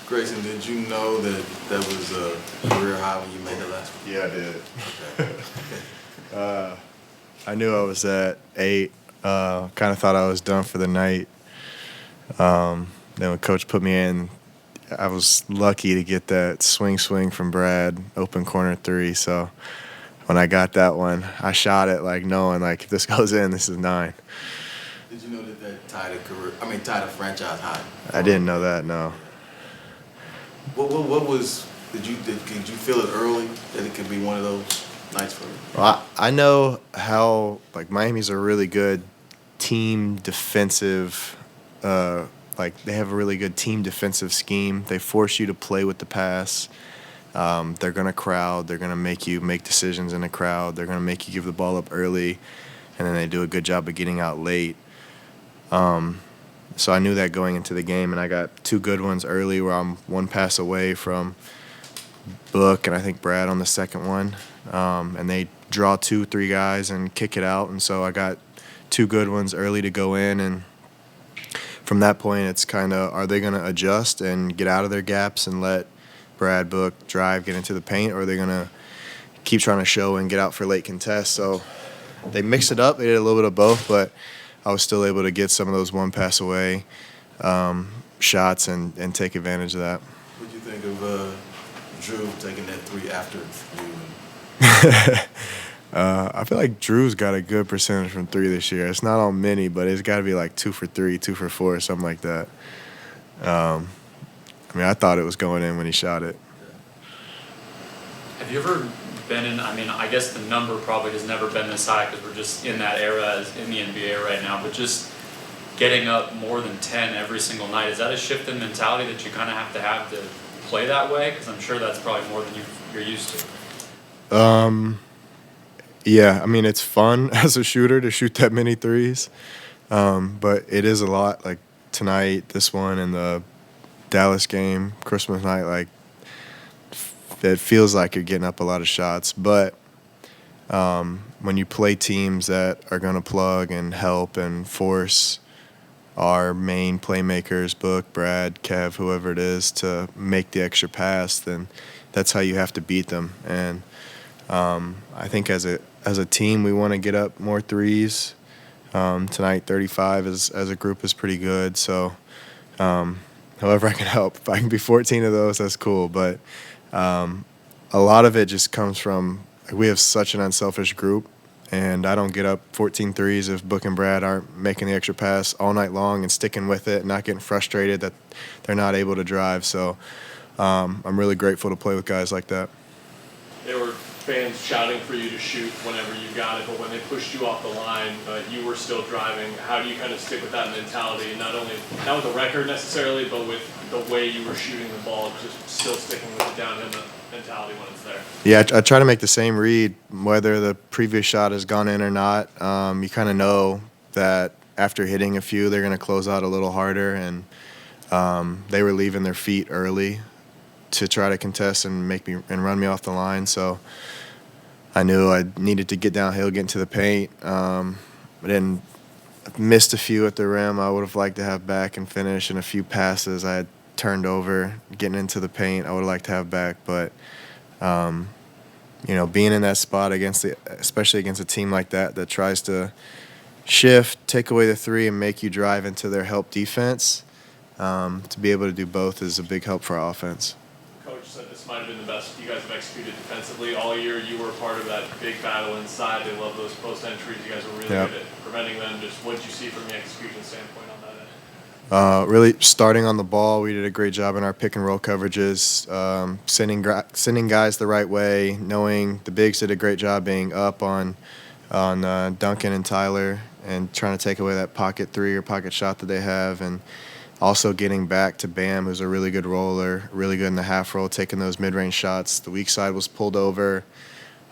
Grayson, did you know that that was a career high when you made the last one? Yeah, I did. Okay. I knew I was at 8. Kind of thought I was done for the night. Then when Coach put me in, I was lucky to get that swing from Brad, open corner 3. So when I got that one, I shot it like knowing like if this goes in, this is 9. Did you know that that tied a franchise high? I didn't know that, no. What was did you feel it early that it could be one of those nights for you? Well, I know how like Miami's a really good team defensive. Like they have a really good team defensive scheme. They force you to play with the pass. They're gonna crowd. They're gonna make you make decisions in the crowd. They're gonna make you give the ball up early, and then they do a good job of getting out late. So I knew that going into the game, and I got 2 good ones early where I'm 1 pass away from Book and I think Brad on the second one. And they draw 2-3 guys and kick it out, and so I got 2 good ones early to go in, and from that point it's kind of are they going to adjust and get out of their gaps and let Brad, Book drive, get into the paint, or are they going to keep trying to show and get out for late contests? So they mixed it up. They did a little bit of both, but I was still able to get some of those 1 pass away shots and take advantage of that. What did you think of Drew taking that 3 after you? I feel like Drew's got a good percentage from 3 this year. It's not on many, but it's got to be like 2 for 3, 2 for 4, something like that. I thought it was going in when he shot it. Have you ever been in, I guess the number probably has never been this high because we're just in that era in the NBA right now, but just getting up more than 10 every single night, is that a shift in mentality that you kind of have to play that way? Because I'm sure that's probably more than you're used to. Yeah, it's fun as a shooter to shoot that many threes, but it is a lot. Like tonight, this one, and the Dallas game, Christmas night, like it feels like you're getting up a lot of shots. But when you play teams that are going to plug and help and force our main playmakers, Book, Brad, Kev, whoever it is, to make the extra pass, then that's how you have to beat them. And I think as a team, we want to get up more threes. Tonight, 35 as a group is pretty good. So however I can help. If I can be 14 of those, that's cool. But a lot of it just comes from we have such an unselfish group, and I don't get up 14 threes if Book and Brad aren't making the extra pass all night long and sticking with it and not getting frustrated that they're not able to drive. So I'm really grateful to play with guys like that. There were fans shouting for you to shoot whenever you got it, but when they pushed you off the line, you were still driving. How do you kind of stick with that mentality, not with the record necessarily, but with the way you were shooting the ball, just still sticking with the downhill mentality when it's there? Yeah, I try to make the same read, whether the previous shot has gone in or not. You kind of know that after hitting a few, they're going to close out a little harder, and they were leaving their feet early to try to contest and run me off the line. So I knew I needed to get downhill, get into the paint. I missed a few at the rim I would have liked to have back and finish, and a few passes I had turned over getting into the paint I would have liked to have back. But being in that spot especially against a team like that tries to shift, take away the 3, and make you drive into their help defense, to be able to do both is a big help for our offense. Coach said this might have been the best you guys have executed defensively all year. You were part of that big battle inside. They love those post entries. You guys were really good at preventing them. Just what did you see from the execution standpoint on that end? Really starting on the ball, we did a great job in our pick and roll coverages, sending guys the right way, knowing the bigs did a great job being up on Duncan and Tyler and trying to take away that pocket 3 or pocket shot that they have, and also getting back to Bam, who's a really good roller, really good in the half roll, taking those mid-range shots. The weak side was pulled over.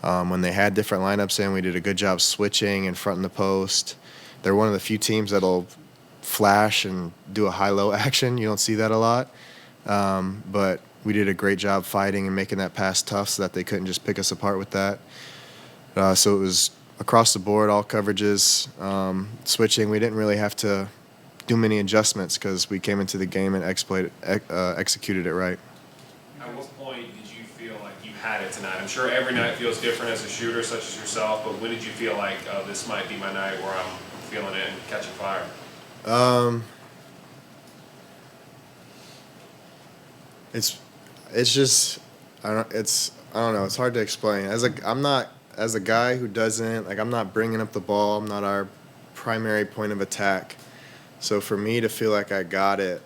When they had different lineups in, we did a good job switching in front of the post. They're one of the few teams that'll flash and do a high-low action. You don't see that a lot. But we did a great job fighting and making that pass tough so that they couldn't just pick us apart with that. So it was across the board, all coverages, switching. We didn't really have to do many adjustments because we came into the game and executed it right. At what point did you feel like you had it tonight? I'm sure every night feels different as a shooter such as yourself, but when did you feel like, oh, this might be my night where I'm feeling it and catching fire? It's just I don't know. It's hard to explain. I'm a guy who doesn't I'm not bringing up the ball. I'm not our primary point of attack. So for me to feel like I got it,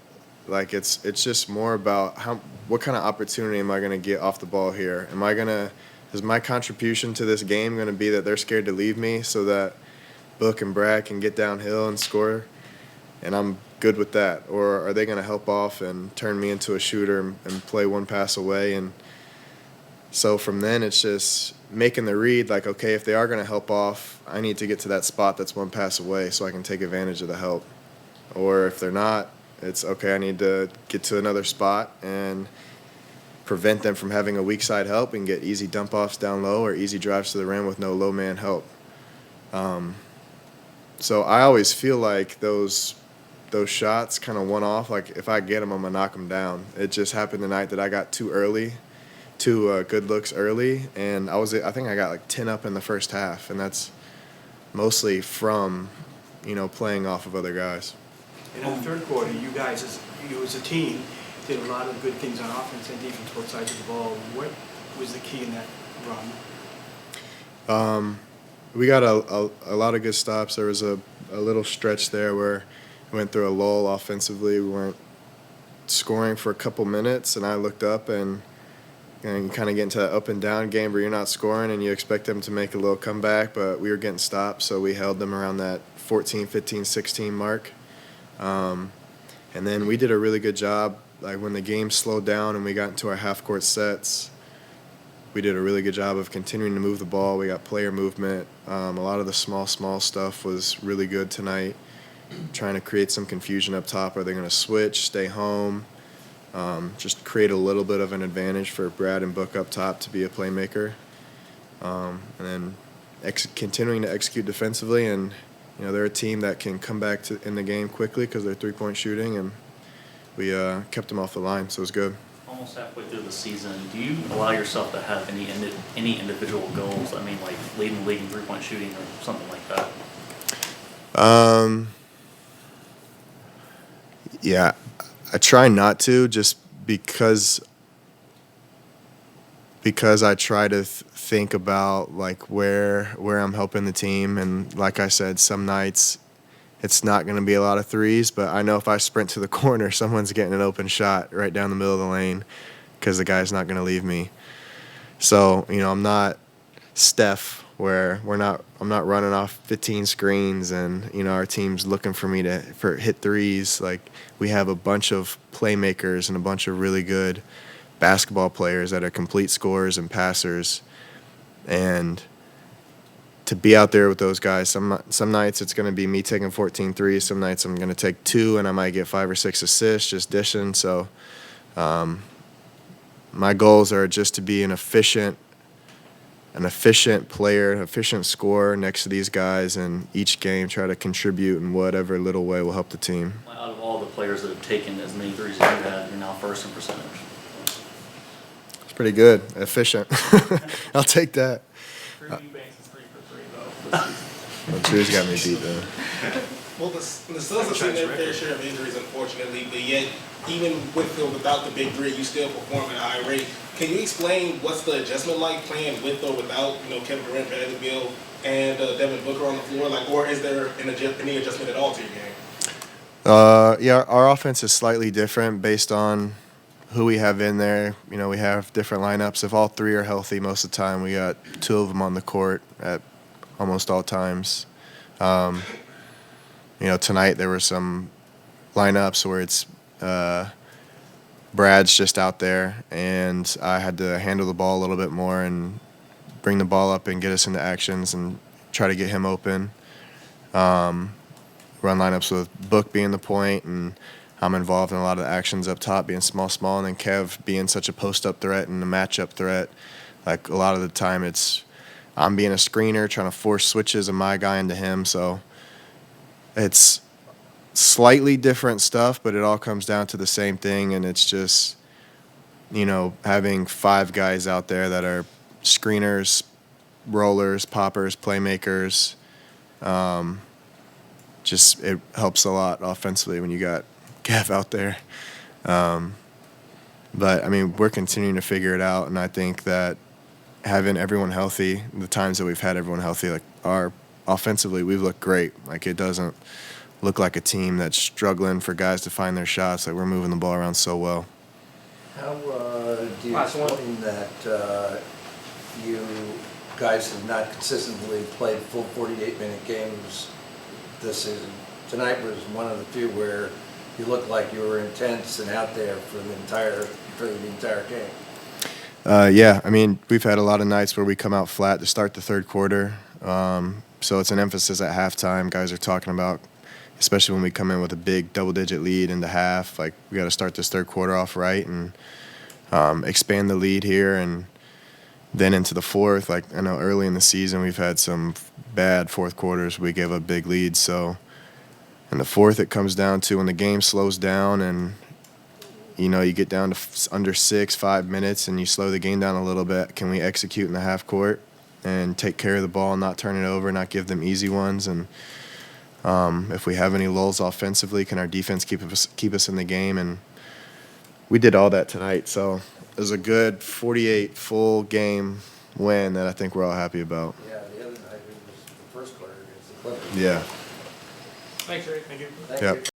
it's just more about what kind of opportunity am I going to get off the ball here? Is my contribution to this game going to be that they're scared to leave me so that Book and Brad can get downhill and score? And I'm good with that. Or are they going to help off and turn me into a shooter and play one pass away? And so from then it's just making the read okay, if they are going to help off, I need to get to that spot that's one pass away so I can take advantage of the help. Or if they're not, it's okay, I need to get to another spot and prevent them from having a weak side help and get easy dump offs down low or easy drives to the rim with no low man help. So I always feel like those shots kind of one off. If I get them, I'm gonna knock them down. It just happened tonight that I got two good looks early, and I think I got 10 up in the first half, and that's mostly from playing off of other guys. And in the third quarter, you guys, as a team, did a lot of good things on offense and defense, both sides of the ball. What was the key in that run? We got a lot of good stops. There was a little stretch there where we went through a lull offensively. We weren't scoring for a couple minutes, and I looked up and you kind of get into that up and down game where you're not scoring and you expect them to make a little comeback, but we were getting stopped, so we held them around that 14, 15, 16 mark. And then we did a really good job. When the game slowed down and we got into our half-court sets, we did a really good job of continuing to move the ball. We got player movement. A lot of the small stuff was really good tonight, trying to create some confusion up top. Are they going to switch, stay home? Just create a little bit of an advantage for Brad and Book up top to be a playmaker. And then continuing to execute defensively. And, they're a team that can come back in the game quickly because they're three-point shooting. And we kept them off the line, so it was good. Almost halfway through the season, do you allow yourself to have any individual goals? I mean, like leading the league in three-point shooting or something like that? Yeah, I try not to, just because I try to think about where I'm helping the team, and like I said, some nights it's not going to be a lot of threes, but I know if I sprint to the corner, someone's getting an open shot right down the middle of the lane because the guy's not going to leave me. So, I'm not Steph where I'm not running off 15 screens and, our team's looking for me for hit threes. We have a bunch of playmakers and a bunch of really good basketball players that are complete scorers and passers. And to be out there with those guys, some nights it's going to be me taking 14 threes. Some nights I'm going to take 2 and I might get 5 or 6 assists just dishing. So my goals are just to be an efficient player, an efficient scorer next to these guys, and each game try to contribute in whatever little way will help the team. Out of all the players that have taken as many threes as you have, you're now first in percentage. It's pretty good, efficient. I'll take that. Eubanks is 3 for 3 though. Well, Drew's got me beat though. Well, the Suns have seen their fair share of injuries, unfortunately, but yet, even with or without the big three, you still perform at a high rate. Can you explain what's the adjustment like playing with or without, Kevin Durant, Bradley Beal, and Devin Booker on the floor? Or is there any adjustment at all to your game? Yeah, our offense is slightly different based on who we have in there. We have different lineups. If all 3 are healthy most of the time, we got 2 of them on the court at almost all times. Tonight there were some lineups where it's Brad's just out there, and I had to handle the ball a little bit more and bring the ball up and get us into actions and try to get him open. Run lineups with Book being the point, and I'm involved in a lot of the actions up top, being small, and then Kev being such a post-up threat and a matchup threat. A lot of the time I'm being a screener, trying to force switches of my guy into him. So it's slightly different stuff, but it all comes down to the same thing, and it's just, having 5 guys out there that are screeners, rollers, poppers, playmakers. Just it helps a lot offensively when you got Gav out there. But, I mean, we're continuing to figure it out, and I think that having everyone healthy, the times that we've had everyone healthy, like, offensively, we've looked great. Like, it doesn't look like a team that's struggling for guys to find their shots. Like, we're moving the ball around so well. How do you explain that you guys have not consistently played full 48-minute games this season? Tonight was one of the few where you looked like you were intense and out there for the entire game. Yeah, I mean, we've had a lot of nights where we come out flat to start the third quarter. So it's an emphasis at halftime. Guys are talking about, especially when we come in with a big double-digit lead into half, like we got to start this third quarter off right and expand the lead here. And then into the fourth, like I know early in the season we've had some bad fourth quarters. We gave up big leads. So in the fourth, it comes down to when the game slows down and you get down to under 5 minutes, and you slow the game down a little bit. Can we execute in the half court and take care of the ball, not turn it over, not give them easy ones? And if we have any lulls offensively, can our defense keep us in the game? And we did all that tonight. So it was a good 48 full game win that I think we're all happy about. Yeah, the other night it was the first quarter against the Clippers. Yeah. Thanks, Ray. Thank you. Thank Yep. you.